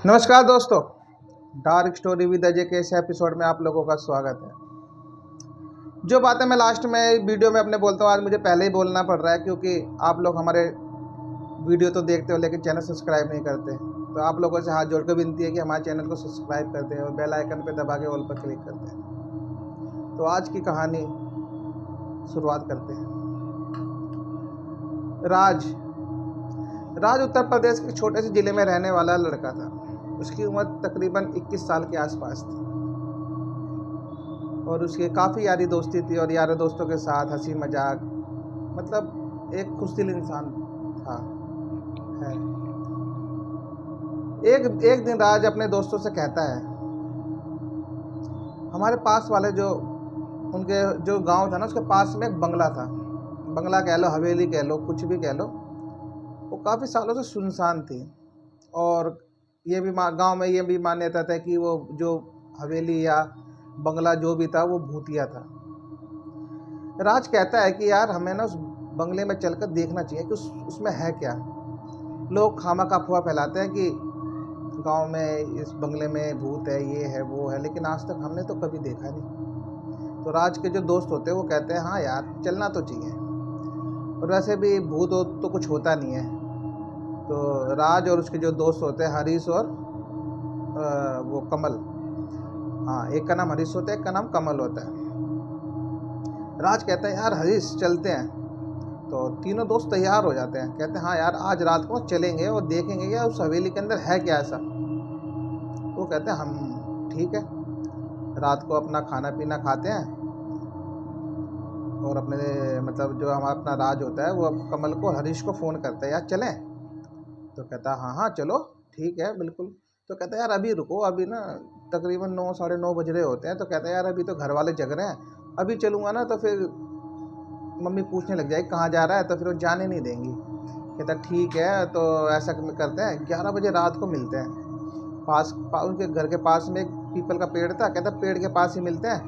नमस्कार दोस्तों, dark story with Ajay के इस एपिसोड में आप लोगों का स्वागत है। जो बातें मैं लास्ट में वीडियो में अपने बोलता हूँ, आज मुझे पहले ही बोलना पड़ रहा है क्योंकि आप लोग हमारे वीडियो तो देखते हो लेकिन चैनल सब्सक्राइब नहीं करते। तो आप लोगों से हाथ जोड़ कर विनती है कि हमारे चैनल को सब्सक्राइब करते हैं और बेल आइकन पर दबा के ऑल पर क्लिक करते हैं। तो आज की कहानी शुरुआत करते हैं। राज उत्तर प्रदेश के छोटे से ज़िले में रहने वाला लड़का था। उसकी उम्र तकरीबन 21 साल के आसपास थी और उसकी काफ़ी यारी दोस्ती थी और यारों दोस्तों के साथ हंसी मजाक, मतलब एक खुशदिल इंसान था है। एक दिन राज अपने दोस्तों से कहता है, हमारे पास वाले उनके जो गांव था ना, उसके पास में एक बंगला था। बंगला कह लो, हवेली कह लो, कुछ भी कह लो, वो काफ़ी सालों से सुनसान थी। और ये भी गांव में ये भी मान्यता था कि वो जो हवेली या बंगला जो भी था वो भूतिया था। राज कहता है कि यार हमें ना उस बंगले में चलकर देखना चाहिए कि उसमें है क्या। लोग खामखा अफवाह फैलाते हैं कि गांव में इस बंगले में भूत है, ये है वो है, लेकिन आज तक हमने तो कभी देखा नहीं। तो राज के जो दोस्त होते हैं वो कहते हैं हाँ यार चलना तो चाहिए, और वैसे भी भूत तो कुछ होता नहीं है। तो राज और उसके जो दोस्त होते हैं हरीश और वो कमल, हाँ एक का नाम हरीश होता है, एक का नाम कमल होता है। राज कहता है यार हरीश चलते हैं। तो तीनों दोस्त तैयार हो जाते हैं, कहते हैं हाँ यार आज रात को चलेंगे और देखेंगे क्या उस हवेली के अंदर है क्या ऐसा। वो कहते हैं हम ठीक है। रात को अपना खाना पीना खाते हैं और अपने मतलब जो हमारा अपना राज होता है वो कमल को हरीश को फ़ोन करता है यार चलें। तो कहता है हाँ चलो ठीक है बिल्कुल। तो कहता है यार अभी रुको, अभी ना तकरीबन 9 साढ़े 9 बज रहे होते हैं। तो कहता है यार अभी तो घर वाले जग रहे हैं, अभी चलूँगा ना तो फिर मम्मी पूछने लग जाएगी कहाँ जा रहा है, तो फिर वो जाने नहीं देंगी। कहता ठीक है तो ऐसा करते हैं 11 बजे रात को मिलते हैं। उनके घर के पास में एक पीपल का पेड़ था। कहता पेड़ के पास ही मिलते हैं,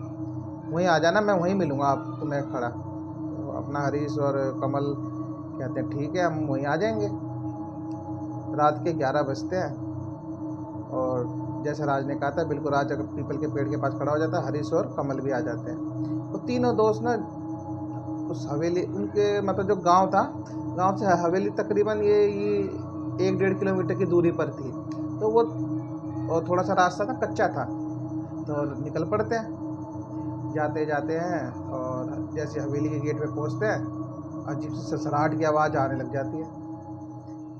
वहीं आ जाना, मैं वहीं मिलूँगा आप तुम्हें खड़ा। तो अपना हरीश और कमल कहते हैं ठीक है हम वहीं आ जाएंगे। रात के 11 बजते हैं और जैसे राज ने कहा था बिल्कुल राज अगर पीपल के पेड़ के पास खड़ा हो जाता है, हरीश और कमल भी आ जाते हैं। तो तीनों दोस्त ना उस हवेली, उनके मतलब जो गांव था, गांव से हवेली तकरीबन ये 1-1.5 किलोमीटर की दूरी पर थी। तो वो और थोड़ा सा रास्ता था, कच्चा था। तो निकल पड़ते हैं, जाते जाते हैं और जैसे हवेली के गेट पे पहुंचते हैं अजीब सी ससराहट की आवाज़ आने लग जाती है।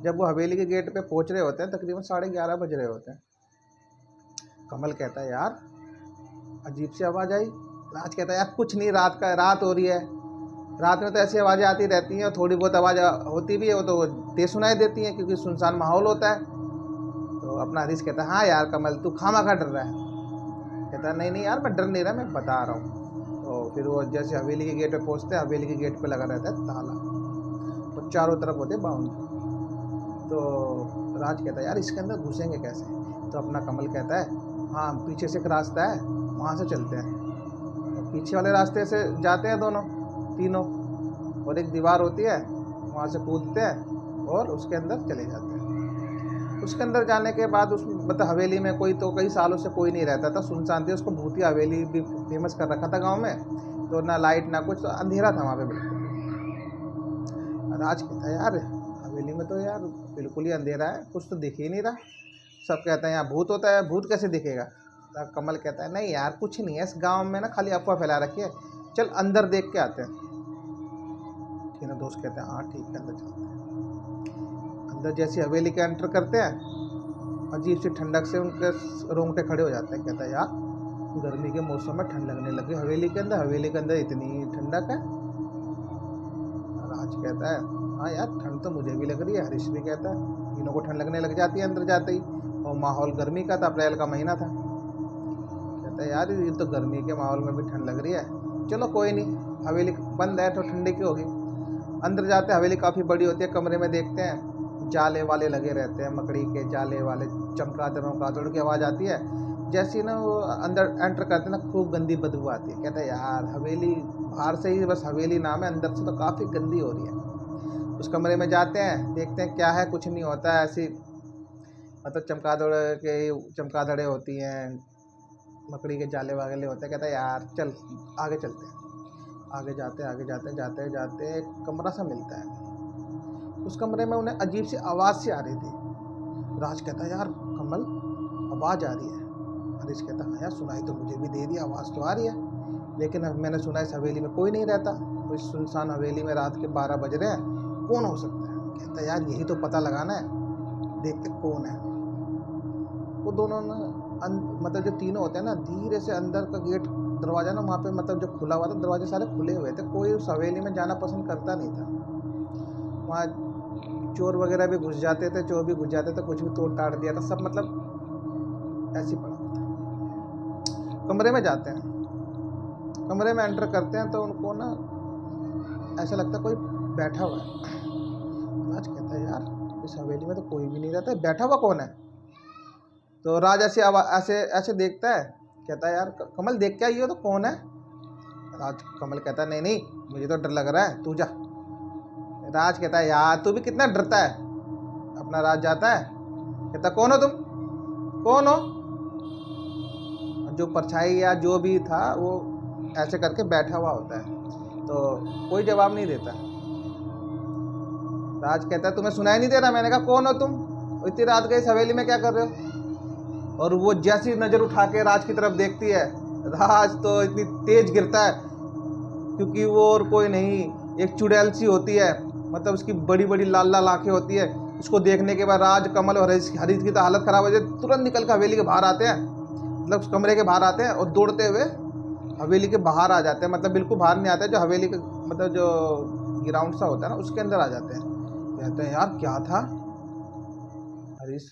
जब वो हवेली के गेट पे पहुंच रहे होते हैं तकरीबन 11:30 बज रहे होते हैं। कमल कहता है यार अजीब सी आवाज़ आई। राज कहता है यार कुछ नहीं, रात हो रही है, रात में तो ऐसी आवाज़ें आती रहती हैं, थोड़ी बहुत आवाज़ होती भी है वो तो तेज सुनाई देती हैं क्योंकि सुनसान माहौल होता है। तो अपना हरीश कहता है हाँ यार कमल तू खामखा डर रहा है। कहता है नहीं नहीं यार मैं डर नहीं रहा, मैं बता रहा हूँ। तो फिर वो जैसे हवेली के गेट पे पहुँचते हैं, हवेली के गेट पे लगा रहता है ताला और चारों तरफ होते बाउंड्री। तो राज कहता है यार इसके अंदर घुसेंगे कैसे। तो अपना कमल कहता है हाँ पीछे से एक रास्ता है, वहाँ से चलते हैं। तो पीछे वाले रास्ते से जाते हैं दोनों तीनों, और एक दीवार होती है वहाँ से कूदते हैं और उसके अंदर चले जाते हैं। उसके अंदर जाने के बाद उस मतलब हवेली में कोई तो कई सालों से कोई नहीं रहता था, सुनसान थी। उसको भूतिया हवेली भी फेमस कर रखा था गाँव में, तो ना लाइट ना कुछ, तो अंधेरा था वहाँ पे बिल्कुल। राज कहता है यार हवेली में तो यार बिल्कुल ही अंधेरा है, कुछ तो दिख ही नहीं रहा। सब कहते हैं यहाँ भूत होता है, भूत कैसे दिखेगा। तो कमल कहता है नहीं यार कुछ नहीं है इस गांव में ना, खाली अफवाह फैला रखी है, चल अंदर देख के आते हैं। तीनों दोस्त कहते हैं हाँ ठीक है अंदर चलते हैं। अंदर जैसे हवेली के एंटर करते हैं अजीब सी ठंडक से उनके रोंगटे खड़े हो जाते हैं। कहता है यार गर्मी के मौसम में ठंड लगने लगी हवेली के अंदर इतनी ठंडक है। राज कहता है हाँ यार ठंड तो मुझे भी लग रही है। हरीश भी कहता है तीनों को ठंड लगने लग जाती है अंदर जाते ही, और माहौल गर्मी का था, अप्रैल का महीना था। कहता है यार ये तो गर्मी के माहौल में भी ठंड लग रही है, चलो कोई नहीं, हवेली बंद है तो ठंडी की होगी। अंदर जाते हवेली काफ़ी बड़ी होती है। कमरे में देखते हैं जाले वाले लगे रहते हैं, मकड़ी के जाले वाले चमकाते उनकी आवाज़ आती है। जैसे ही ना वो अंदर एंटर करते ना खूब गंदी बदबू आती है। कहता है यार हवेली बाहर से ही बस हवेली नाम है, अंदर से तो काफ़ी गंदी हो रही है। उस कमरे में जाते हैं, देखते हैं क्या है, कुछ नहीं होता है, ऐसी मतलब चमगादड़ें होती हैं, मकड़ी के जाले वाले होते हैं। कहता है यार चल आगे चलते हैं। आगे जाते आगे जाते जाते जाते एक कमरा सा मिलता है। उस कमरे में उन्हें अजीब सी आवाज़ सी आ रही थी। राज कहता है यार कमल आवाज़ आ रही है। हरीश कहता है हाँ यार सुनाई तो मुझे भी दे दी, आवाज़ तो आ रही है, लेकिन अब मैंने सुना इस हवेली में कोई नहीं रहता। तो इस सुनसान हवेली में रात के 12 बज रहे हैं, कौन हो सकता है। कहता है यार यही तो पता लगाना है, देखते कौन है। वो दोनों ना मतलब जो तीनों होते हैं ना, धीरे से अंदर का गेट दरवाज़ा ना वहाँ पे मतलब जो खुला हुआ था, दरवाजे सारे खुले हुए थे। कोई उस हवेली में जाना पसंद करता नहीं था। वहाँ चोर वगैरह भी घुस जाते थे, चोर भी घुस जाते थे, कुछ भी तोड़ ताड़ दिया था, सब मतलब ऐसे ही पड़ा था। कमरे में जाते हैं, कमरे में एंटर करते हैं तो उनको ना ऐसा लगता है कोई बैठा हुआ है। राज कहता है यार इस हवेली में तो कोई भी नहीं रहता, बैठा हुआ कौन है। तो राज ऐसे ऐसे ऐसे देखता है, कहता है यार कमल देख क्या ये तो कौन है। कमल कहता है नहीं नहीं मुझे तो डर लग रहा है, तू जा। राज कहता है यार तू भी कितना डरता है। अपना राज जाता है, कहता कौन हो तुम, कौन हो। जो परछाई या जो भी था वो ऐसे करके बैठा हुआ होता है, तो कोई जवाब नहीं देता। राज कहता है तुम्हें सुनाई नहीं दे रहा। मैंने कहा कौन हो तुम, इतनी रात गई इस हवेली में क्या कर रहे हो। और वो जैसी नज़र उठा के राज की तरफ देखती है, राज तो इतनी तेज गिरता है, क्योंकि वो और कोई नहीं एक चुड़ैल सी होती है, मतलब उसकी बड़ी बड़ी लाल लाल आँखें होती है। उसको देखने के बाद राज, कमल और हरीश की तो हालत ख़राब हो जाती है। तुरंत निकल कर हवेली के बाहर आते हैं, मतलब उस कमरे के बाहर आते हैं और दौड़ते हुए हवेली के बाहर आ जाते हैं। मतलब बिल्कुल बाहर नहीं आते, जो हवेली का मतलब जो ग्राउंड सा होता है ना उसके अंदर आ जाते हैं। कहते हैं यार क्या था। हरीश,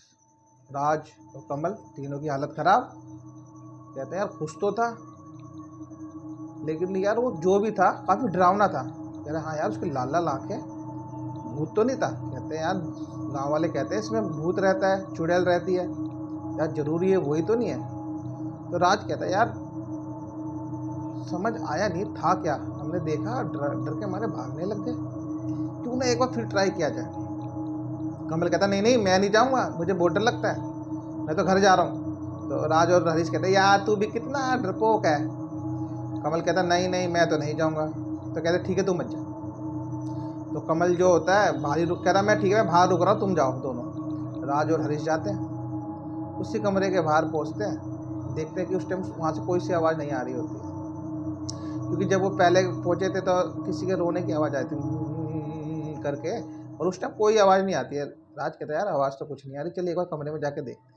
राज और कमल तीनों की हालत ख़राब। कहते हैं यार कुछ तो था, लेकिन यार वो जो भी था काफ़ी डरावना था। कह रहे हाँ यार उसकी लाल लाल आँखें, भूत तो नहीं था। कहते हैं यार गांव वाले कहते हैं इसमें भूत रहता है, चुड़ैल रहती है, यार जरूरी है वही तो नहीं है। तो राज कहता है यार समझ आया नहीं था क्या, हमने देखा डर के हमारे भागने लग गए, क्यों ना एक बार फिर ट्राई किया जाए। कमल कहता नहीं नहीं मैं नहीं जाऊँगा, मुझे बहुत डर लगता है, मैं तो घर जा रहा हूँ। तो राज और हरीश कहते यार तू भी कितना डरपोक है। कमल कहता नहीं नहीं मैं तो नहीं जाऊँगा। तो कहते ठीक है तू मत जा। तो कमल जो होता है बाहर ही रुक, कह रहा मैं ठीक है मैं बाहर रुक रहा हूँ तुम जाओ दोनों। राज और हरीश जाते हैं, उसी कमरे के बाहर पहुँचते हैं, देखते हैं कि उस टाइम वहाँ से कोई सी आवाज़ नहीं आ रही होती है, क्योंकि जब वो पहले पहुँचे थे तो किसी के रोने की आवाज़ आई थी करके, और उस टाइम कोई आवाज़ नहीं आती है। राज कहता है यार आवाज़ तो कुछ नहीं आ रही, चलिए एक बार कमरे में जाके देखते हैं।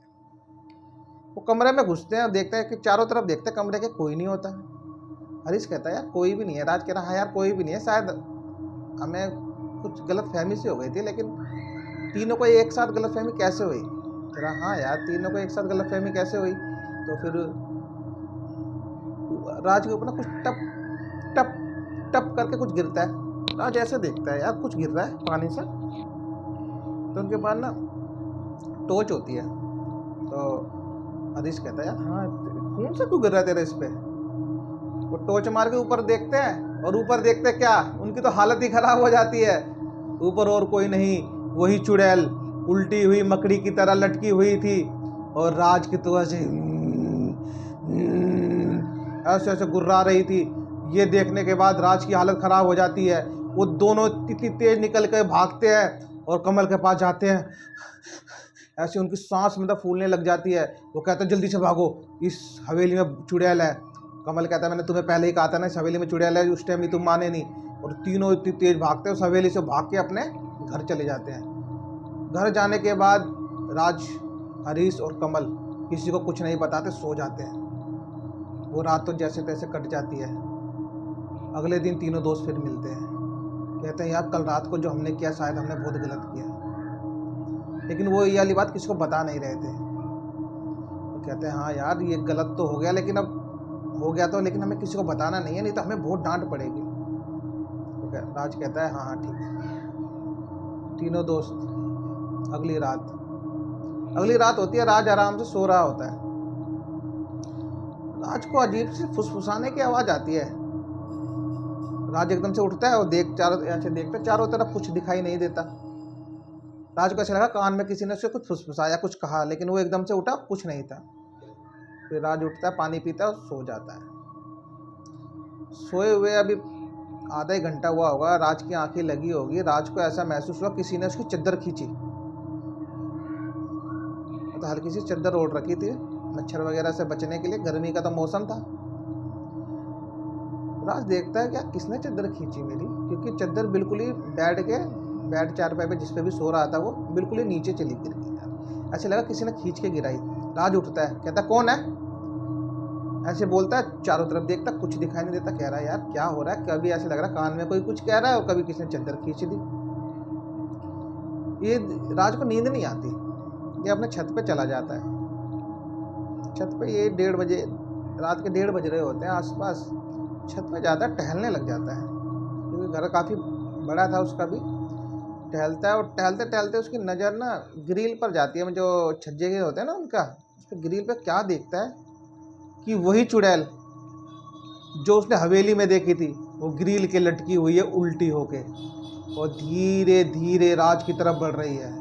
वो कमरे में घुसते हैं और देखते हैं कि चारों तरफ देखते हैं कमरे के कोई नहीं होता। हरीश कहता है यार कोई भी नहीं है। राज कह रहा हाँ यार कोई भी नहीं है, शायद हमें कुछ गलत फहमी सी हो गई थी, लेकिन तीनों को एक साथ गलत फहमी कैसे हुई। कह रहा हाँ यार तीनों को एक साथ गलत फहमी कैसे हुई। तो फिर राज के ऊपर ना कुछ टप टप टप करके कुछ गिरता है। राज ऐसे देखता है यार कुछ गिर रहा है पानी से। तो उनके बाद ना टॉर्च होती है। तो हरीश कहता है यार हाँ कौन सा क्यों गिर रहा है तेरे इस पे। वो टॉर्च मार के ऊपर देखते हैं, और ऊपर देखते क्या, उनकी तो हालत ही खराब हो जाती है। ऊपर और कोई नहीं, वही चुड़ैल उल्टी हुई मकड़ी की तरह लटकी हुई थी, और राज की तो ऐसे ऐसे ऐसे गुर्रा रही थी। ये देखने के बाद राज की हालत खराब हो जाती है। वो दोनों इतनी तेज निकल कर भागते हैं और कमल के पास जाते हैं। ऐसे उनकी सांस मतलब फूलने लग जाती है। वो कहते हैं जल्दी से भागो, इस हवेली में चुड़ैल है। कमल कहता है मैंने तुम्हें पहले ही कहा था ना इस हवेली में चुड़ैल है, उस टाइम भी तुम माने नहीं। और तीनों इतनी तेज भागते हैं, उस हवेली से भाग के अपने घर चले जाते हैं। घर जाने के बाद राज, हरीश और कमल किसी को कुछ नहीं बताते, सो जाते हैं। वो रात तो जैसे तैसे कट जाती है। अगले दिन तीनों दोस्त फिर मिलते हैं, कहते हैं यार कल रात को जो हमने किया शायद हमने बहुत गलत किया, लेकिन वो ये वाली बात किसी को बता नहीं रहे थे। तो कहते हैं हाँ यार ये गलत तो हो गया, लेकिन अब हो गया तो, लेकिन हमें किसी को बताना नहीं है, नहीं तो हमें बहुत डांट पड़ेगी। तो राज कहता है हाँ हाँ ठीक है। तीनों दोस्त अगली रात होती है, राज आराम से सो रहा होता है। राज को अजीब सी फुसफुसाने की आवाज़ आती है। राज एकदम से उठता है और चारों तरफ कुछ दिखाई नहीं देता। राज को ऐसा लगा कान में किसी ने उससे कुछ फुसफुसाया, कुछ कहा, लेकिन वो एकदम से उठा, कुछ नहीं था। फिर राज उठता है, पानी पीता है और सो जाता है। सोए हुए अभी आधा ही घंटा हुआ होगा, राज की आंखें लगी होगी। राज को ऐसा महसूस हुआ किसी ने उसकी चद्दर खींची, तो हल्की सी चद्दर ओढ़ रखी थी मच्छर वगैरह से बचने के लिए, गर्मी का तो मौसम था। राज देखता है क्या किसने चद्दर खींची मेरी, क्योंकि चद्दर बिल्कुल ही बेड चारपाई पे जिस पे भी सो रहा था वो बिल्कुल ही नीचे चली गिर गई। ऐसे लगा किसी ने खींच के गिराई। राज उठता है, कहता कौन है, ऐसे बोलता है, चारों तरफ देखता, कुछ दिखाई नहीं देता। कह रहा है यार क्या हो रहा है, कभी ऐसे लग रहा है कान में कोई कुछ कह रहा है और कभी किसी ने चद्दर खींच दी। ये राज को नींद नहीं आती, ये अपने छत पे चला जाता है। छत पे ये 1:30 बजे, रात के 1:30 बज रहे होते हैं आसपास। छत पे जाता है, टहलने लग जाता है, क्योंकि घर काफ़ी बड़ा था उसका भी। टहलता है और टहलते टहलते उसकी नज़र ना ग्रिल पर जाती है, जो छज्जे के होते हैं ना उनका, उस पर ग्रिल पे क्या देखता है कि वही चुड़ैल जो उसने हवेली में देखी थी वो ग्रिल के लटकी हुई है उल्टी होके, और धीरे धीरे राज की तरफ बढ़ रही है।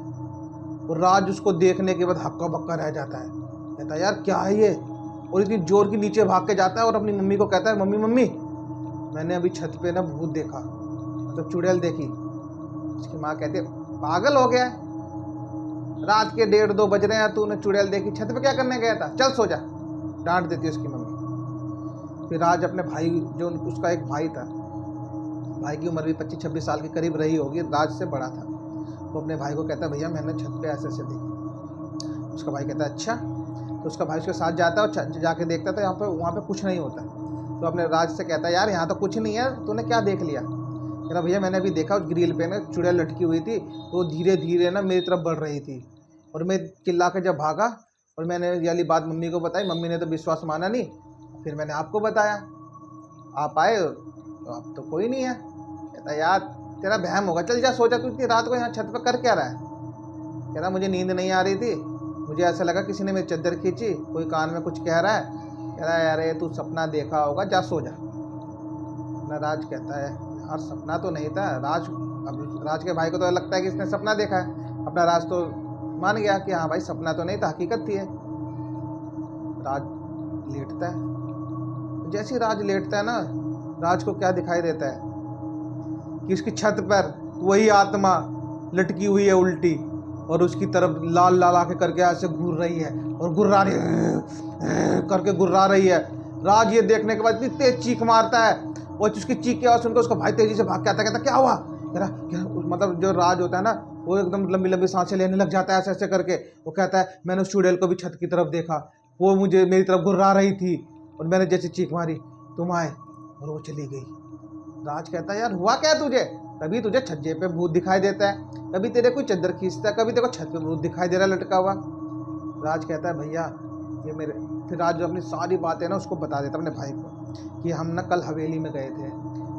और राज उसको देखने के बाद हक्का बक्का रह जाता है, कहता है यार क्या है ये, और इतनी जोर की नीचे भाग के जाता है और अपनी मम्मी को कहता है, मम्मी मम्मी मैंने अभी छत पे ना भूत देखा, मतलब चुड़ैल देखी। उसकी माँ कहती है पागल हो गया है, रात के 1:30-2 बज रहे हैं, तूने चुड़ैल देखी, छत पे क्या करने गया था, चल सो जा, डांट देती है उसकी मम्मी। फिर राज अपने भाई, जो उसका एक भाई था, भाई की उम्र भी 25-26 साल के करीब रही होगी, राज से बड़ा था, वो अपने भाई को कहता है भैया मैंने छत पे ऐसे ऐसे देखी। उसका भाई कहता है अच्छा। तो उसका भाई उसके साथ जाता है और जाके देखता था वहाँ पे कुछ नहीं होता। तो अपने राज से कहता है यार यहाँ तो कुछ नहीं है, तूने क्या देख लिया। कह रहा भैया मैंने अभी देखा उस ग्रिल पे ना चुड़ैल लटकी हुई थी, तो धीरे धीरे ना मेरी तरफ बढ़ रही थी, और मैं चिल्ला के जब भागा और मैंने ये वाली बात मम्मी को बताई, मम्मी ने तो विश्वास माना नहीं, फिर मैंने आपको बताया, आप आए तो अब तो कोई नहीं है। कहता यार तेरा बहम होगा, चल जा सो जा, तू इतनी रात को यहाँ छत पर कर क्या रहा है। कह रहा मुझे नींद नहीं आ रही थी, मुझे ऐसा लगा किसी ने मेरी चद्दर खींची, कोई कान में कुछ कह रहा है। कह रहा है यार ये तू सपना देखा होगा, जा सो जा। ना राज कहता है यार सपना तो नहीं था। अब राज के भाई को तो लगता है कि इसने सपना देखा है, अपना राज तो मान गया कि हाँ भाई सपना तो नहीं था, हकीकत थी है। राज लेटता है, जैसे ही राज लेटता है ना, राज को क्या दिखाई देता है कि उसकी छत पर वही आत्मा लटकी हुई है उल्टी, और उसकी तरफ लाल लाल आंखें करके ऐसे घूर रही है और गुर्रा रही है करके गुर्रा रही है। राज ये देखने के बाद इतनी तेज चीख मारता है, और उसकी चीख की आवाज़ सुनकर उसका भाई तेजी से भाग के आता है, कहता क्या हुआ। मतलब जो राज होता है ना वो एकदम लंबी लंबी सांसें लेने लग जाता है ऐसे ऐसे करके। वो कहता है मैंने उस चुड़ैल को भी छत की तरफ देखा, वो मुझे मेरी तरफ गुर्रा रही थी, और मैंने जैसे चीख मारी तुम आए और वो चली गई। राज कहता है यार हुआ क्या तुझे, कभी तुझे छज्जे पे भूत दिखाई देता है, कभी तेरे कोई चद्दर खींचता है, कभी तेरे को छत पे भूत दिखाई दे रहा है लटका हुआ। राज कहता है भैया ये मेरे, फिर राज जो अपनी सारी बातें ना उसको बता देता अपने भाई को कि हम ना कल हवेली में गए थे,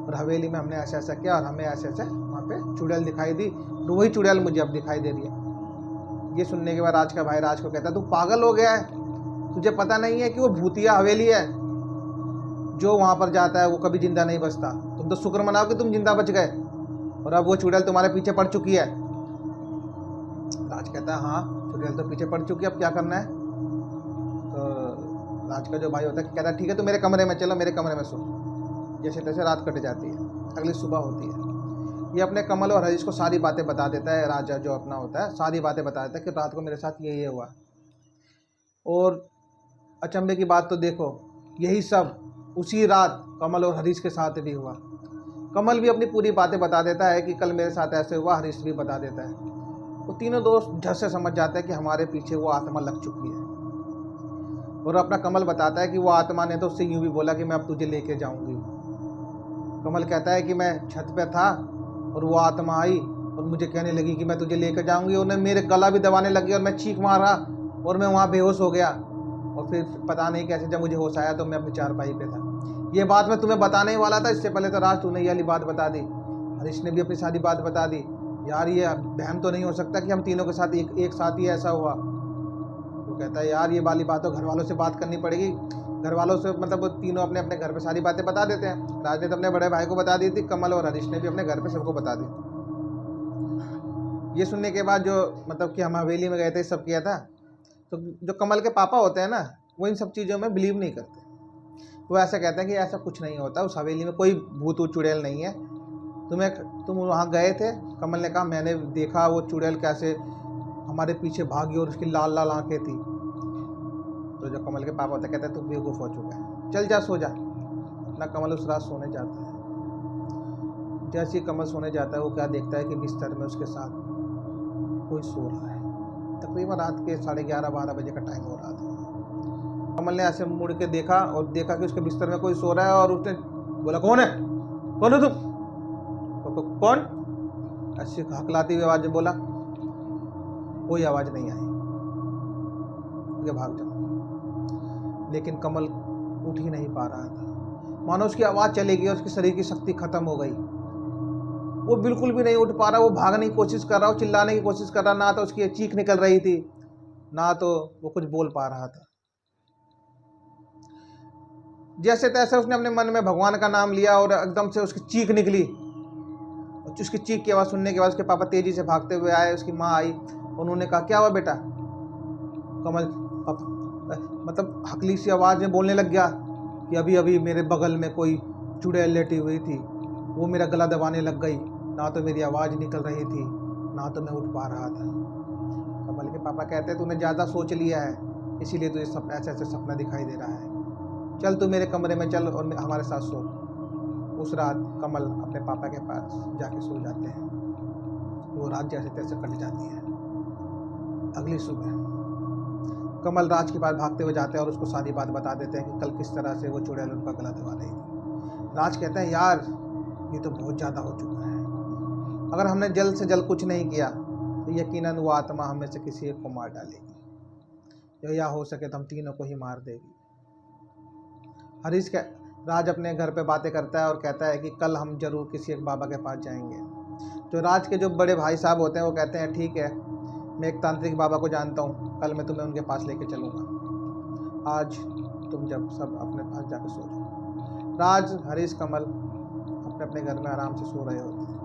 और हवेली में हमने ऐसा ऐसा किया और हमें ऐसे ऐसे वहाँ पे चुड़ैल दिखाई दी, तो वही चुड़ैल मुझे अब दिखाई दे रही है। ये सुनने के बाद राज का भाई राज को कहता है तू पागल हो गया है, तुझे पता नहीं है कि वो भूतिया हवेली है, जो वहाँ पर जाता है वो कभी जिंदा नहीं बचता। तुम तो शुक्र मनाओ कि तुम जिंदा बच गए, और अब वो चुड़ैल तुम्हारे पीछे पड़ चुकी है। राज कहता है हाँ चुड़ैल तो पीछे पड़ चुकी है, अब क्या करना है। तो राज का जो भाई होता है कहता है ठीक है तो मेरे कमरे में चलो, मेरे कमरे में सो। जैसे तैसे रात कट जाती है, अगली सुबह होती है। ये अपने कमल और हरीश को सारी बातें बता देता है, राजा जो अपना होता है सारी बातें बता देता है कि रात को मेरे साथ ये हुआ। और अचंभे की बात तो देखो, यही सब उसी रात कमल और हरीश के साथ भी हुआ। कमल भी अपनी पूरी बातें बता देता है कि कल मेरे साथ ऐसे हुआ, हरीश भी बता देता है। वो तीनों दोस्त झट से समझ जाते हैं कि हमारे पीछे वो आत्मा लग चुकी है। और अपना कमल बताता है कि वो आत्मा ने तो उससे यूं भी बोला कि मैं अब तुझे लेके जाऊंगी। कमल कहता है कि मैं छत पे था और वो आत्मा आई और मुझे कहने लगी कि मैं तुझे लेकर जाऊंगी, और मेरे गला भी दबाने लगी और मैं चीख मारा और मैं वहाँ बेहोश हो गया। और फिर पता नहीं कैसे जब मुझे होश आया तो मैं अपनी चारपाई पे था। ये बात मैं तुम्हें बताने ही वाला था, इससे पहले तो राज तूने ये वाली बात बता दी। हरीश ने भी अपनी सारी बात बता दी। यार ये बहम तो नहीं हो सकता कि हम तीनों के साथ एक साथ ही ऐसा हुआ। तो कहता है यार ये वाली बात तो घर वालों से बात करनी पड़ेगी। घर वालों से मतलब वो तीनों अपने अपने घर पे सारी बातें बता देते हैं। राज ने तो अपने बड़े भाई को बता दी थी, कमल और हरीश ने भी अपने घर पे सबको बता दी। ये सुनने के बाद जो मतलब कि हम हवेली में गए थे, सब किया था, तो जो कमल के पापा होते हैं ना, वो इन सब चीज़ों में बिलीव नहीं करते। वो ऐसा कहते हैं कि ऐसा कुछ नहीं होता, उस हवेली में कोई भूत चुड़ैल नहीं है। तुम वहाँ गए थे? कमल ने कहा मैंने देखा वो चुड़ैल कैसे हमारे पीछे भागी और उसकी लाल लाल आंखें थी। तो जो कमल के पापा होते कहते हैं तू बेवकूफ़ हो चुका है, चल जा सो जा। अपना कमल उस रात सोने जाता है। जैसे ही कमल सोने जाता है, वो क्या देखता है कि बिस्तर में उसके साथ कोई सो रहा है। तकरीबन रात के 11:30-12 बजे का टाइम हो रहा था। कमल ने ऐसे मुड़ के देखा और देखा कि उसके बिस्तर में कोई सो रहा है, और उसने बोला कौन है, कौन है तुम? तो कौन? ऐसी हकलाती हुई आवाज में बोला। कोई आवाज नहीं आई, भाग जाओ। लेकिन कमल उठ ही नहीं पा रहा था, मानो उसकी आवाज चली गई और उसके शरीर की शक्ति खत्म हो गई। वो बिल्कुल भी नहीं उठ पा रहा। वो भागने की कोशिश कर रहा, वो चिल्लाने की कोशिश कर रहा, ना तो उसकी चीख निकल रही थी, ना तो वो कुछ बोल पा रहा था। जैसे तैसे उसने अपने मन में भगवान का नाम लिया और एकदम से उसकी चीख निकली। उसकी चीख की आवाज़ सुनने के बाद उसके पापा तेजी से भागते हुए आए। उसकी माँ आई, उन्होंने कहा क्या हुआ बेटा? कमल मतलब हकली सी आवाज़ में बोलने लग गया कि अभी अभी मेरे बगल में कोई चुड़ैल लेटी हुई थी, वो मेरा गला दबाने लग गई, ना तो मेरी आवाज़ निकल रही थी, ना तो मैं उठ पा रहा था। कमल के पापा कहते हैं तूने ज़्यादा सोच लिया है, इसीलिए तुझे ऐसे ऐसे सपना दिखाई दे रहा है। चल तू मेरे कमरे में चल और हमारे साथ सो। उस रात कमल अपने पापा के पास जाके सो जाते हैं। वो रात जैसे तैसे कट जाती है। अगली सुबह कमल राज के पास भागते हुए जाते हैं और उसको सारी बात बता देते हैं कि कल किस तरह से वो चुड़ैल उनका गला दबा रही थी। राज कहते हैं यार ये तो बहुत ज़्यादा हो चुका है, अगर हमने जल्द से जल्द कुछ नहीं किया तो यकीनन वो आत्मा हमें से किसी एक को मार डालेगी, या हो सके तो हम तीनों को ही मार देगी। हरीश का राज अपने घर पे बातें करता है और कहता है कि कल हम जरूर किसी एक बाबा के पास जाएंगे। जो राज के जो बड़े भाई साहब होते हैं वो कहते हैं ठीक है, मैं एक तांत्रिक बाबा को जानता हूँ, कल मैं तुम्हें उनके पास लेके चलूँगा। आज तुम जब सब अपने पास जाकर सो जाओ। राज, हरीश, कमल अपने अपने घर में आराम से सो रहे होते हैं।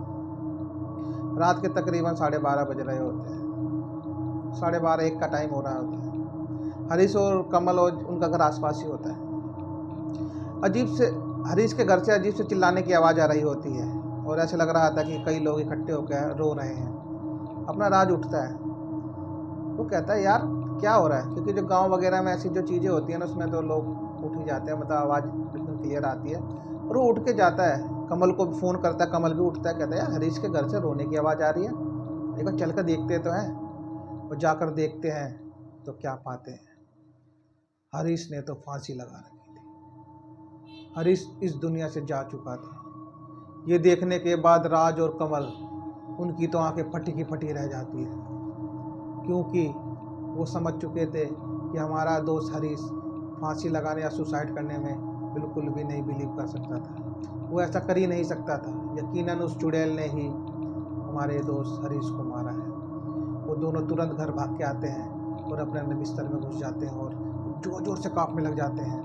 रात के तकरीबन 12:30 बज रहे होते हैं, 12:30-1 का टाइम हो रहा होता है। हरीश और कमल और उनका घर आसपास ही होता है। हरीश के घर से अजीब से चिल्लाने की आवाज़ आ रही होती है और ऐसे लग रहा था कि कई लोग इकट्ठे होकर रो रहे हैं। अपना राज उठता है, वो कहता है यार क्या हो रहा है, क्योंकि जो गांव वगैरह में ऐसी जो चीज़ें होती हैं ना उसमें तो लोग उठ ही जाते हैं, मतलब आवाज़ बिल्कुल क्लियर आती है। और वो उठ के जाता है, कमल को फ़ोन करता है, कमल भी उठता है, कहता है यार हरीश के घर से रोने की आवाज़ आ रही है, एक बार चल कर देखते तो हैं। और जाकर देखते हैं तो क्या पाते हैं, हरीश ने तो फांसी लगा रखी थी। हरीश इस दुनिया से जा चुका था। ये देखने के बाद राज और कमल, उनकी तो आंखें फटी की फटी रह जाती है, क्योंकि वो समझ चुके थे कि हमारा दोस्त हरीश फांसी लगाने या सुसाइड करने में बिल्कुल भी नहीं बिलीव कर सकता था। वो ऐसा कर ही नहीं सकता था। यकीनन उस चुड़ैल ने ही हमारे दोस्त हरीश को मारा है। वो दोनों तुरंत घर भाग के आते हैं और अपने अपने बिस्तर में घुस जाते हैं और जोर जोर से कांपने लग जाते हैं।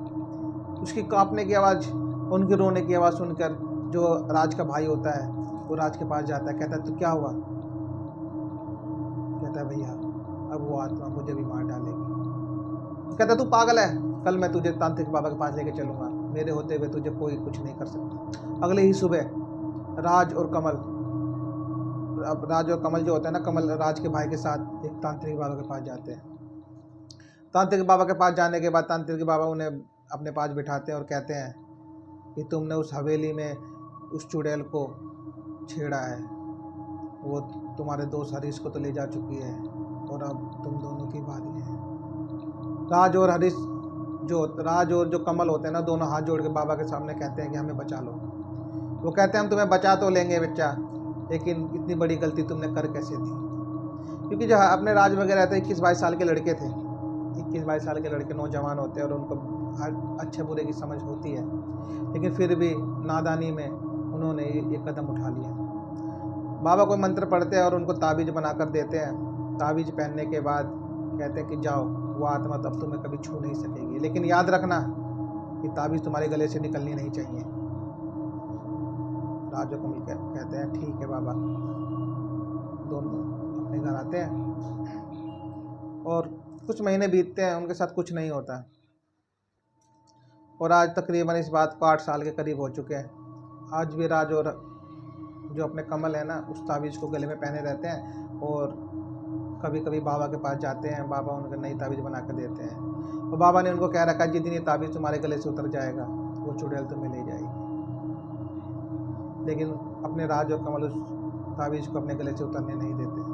उसकी कांपने की आवाज़, उनके रोने की आवाज़ सुनकर जो राज का भाई होता है वो राज के पास जाता है, कहता है तो क्या हुआ? कहता है भैया अब वो आत्मा मुझे भी मार डालेगी। कहता है तू पागल है, कल मैं तुझे तांत्रिक बाबा के पास लेके चलूँगा, मेरे होते हुए तुझे कोई कुछ नहीं कर सकता। अगले ही सुबह राज और कमल जो होता है ना, कमल राज के भाई के साथ एक तांत्रिक बाबा के पास जाते हैं। तांत्रिक बाबा के पास जाने के बाद तांत्रिक बाबा उन्हें अपने पास बिठाते हैं और कहते हैं कि तुमने उस हवेली में उस चुड़ैल को छेड़ा है, वो तुम्हारे दोस्त हरीश को तो ले जा चुकी है और अब तुम दोनों की बारी है। राज और जो कमल होते हैं ना, दोनों हाथ जोड़ के बाबा के सामने कहते हैं कि हमें बचा लो। वो कहते हैं हम तुम्हें बचा तो लेंगे बच्चा, लेकिन इतनी बड़ी गलती तुमने कर कैसे दी? क्योंकि जो अपने राज वगैरह रहते 21-22 साल के लड़के थे, 21-22 साल के लड़के नौजवान होते हैं और उनको अच्छे बुरे की समझ होती है, लेकिन फिर भी नादानी में उन्होंने ये कदम उठा लिया। बाबा कोई मंत्र पढ़ते हैं और उनको ताबीज़ बनाकर देते हैं। ताबीज़ पहनने के बाद कहते हैं कि जाओ, वो आत्मा तब तुम्हें कभी छू नहीं सकेगी, लेकिन याद रखना कि ताबीज़ तुम्हारे गले से निकलनी नहीं चाहिए। राज और कमल कहते हैं ठीक है बाबा। दोनों अपने घर आते हैं और कुछ महीने बीतते हैं, उनके साथ कुछ नहीं होता। और आज तकरीबन इस बात को 8 साल के करीब हो चुके हैं। आज भी राज और जो अपने कमल है ना, उस ताबीज़ को गले में पहने रहते हैं और कभी कभी बाबा के पास जाते हैं, बाबा उनको नई ताबीज़ बना कर देते हैं। और बाबा ने उनको कह रखा है जिस दिन ये ताबीज़ तुम्हारे गले से उतर जाएगा वो चुड़ैल तुम्हें ले जाएगी। लेकिन अपने राज और कमल उस ताबीज़ को अपने गले से उतरने नहीं देते।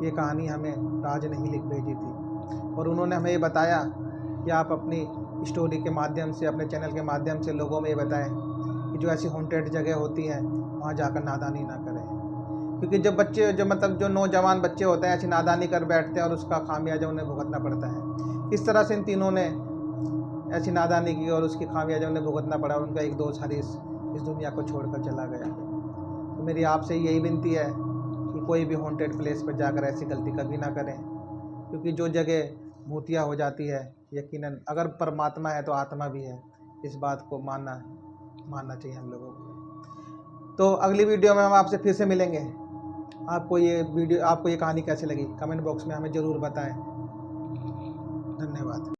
ये कहानी हमें राज ने ही लिख भेजी थी और उन्होंने हमें ये बताया कि आप अपनी स्टोरी के माध्यम से, अपने चैनल के माध्यम से लोगों में ये बताएं कि जो ऐसी हॉन्टेड जगह होती हैं वहाँ जाकर नादानी ना करें। क्योंकि जब बच्चे, जो नौजवान बच्चे होते हैं ऐसी नादानी कर बैठते हैं और उसका खामियाजा उन्हें भुगतना पड़ता है। किस तरह से इन तीनों ने ऐसी नादानी की और उसकी खामियाजा उन्हें भुगतना पड़ा। उनका एक दोस्त हरीश इस दुनिया को छोड़कर चला गया। तो मेरी आपसे यही विनती है कि कोई भी हॉन्टेड प्लेस पर जाकर ऐसी गलती कभी ना करें, क्योंकि जो जगह भूतिया हो जाती है, यकीनन अगर परमात्मा है तो आत्मा भी है। इस बात को मानना चाहिए हम लोगों को। तो अगली वीडियो में हम आपसे फिर से मिलेंगे। आपको ये कहानी कैसी लगी कमेंट बॉक्स में हमें ज़रूर बताएं। धन्यवाद।